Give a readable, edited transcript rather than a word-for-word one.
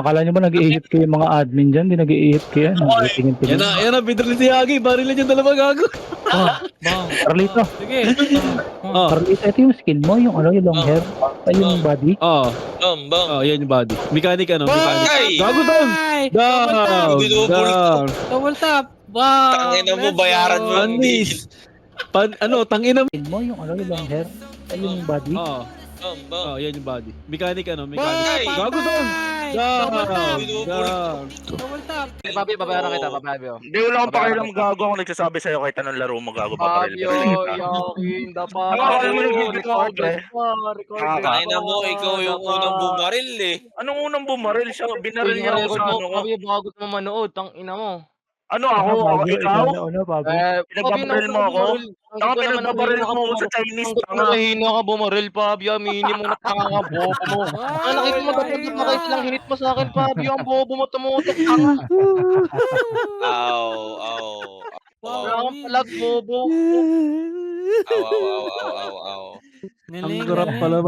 Akala nyo ba nag-iihip kayo yung mga admin dyan? Di nag-iihip kayo. Yan na, bidral si Yagi. Barilan yung dalawa gago. Carlito. Sige. Carlito, ito yung skill mo, yung ano, yung long hair. Ay, yung body. Yan yung body. Mechanic mechanic. Ay! Gago down! Down! Down! Double tap. Wow. Tangina mo, bayaran mo yung Panis! Tangina mo. Skill mo, yung ano, yung long hair. Ay, yung body. Yan yung body. Mechanic mechanic. Ay! Gago down! Down! Down! Double tap. Pabi, babayaran kita, Pabi. Hindi, wala akong pakialam gago ako nagsasabi sa'yo kahit anong laro mo gago Pabi, paparil. Yokin, dapat. Alam mo, nagbibigay ako, pre. Tangina mo, ikaw yung unang bumaril eh. Anong unang bumaril siya? Binaril niya ako sa ano ko. Pabi, bago mo manood, tang ina mo. Ano ako? Ikaw? Ano, bago? Pinagbabaril mo ako? Tanga, pinagbabaril mo ako sa Chinese, tanga. Mahina ka bumaril, Pabi. Aminin mo na tanga ka, bobo mo. Nakita mo dapat na kayo silang hinit mo sa akin, Pabi. Ang bobo mo, tumutok, tanga. Aw. Wala kang palag, bobo. Aw. Ang sarap pala,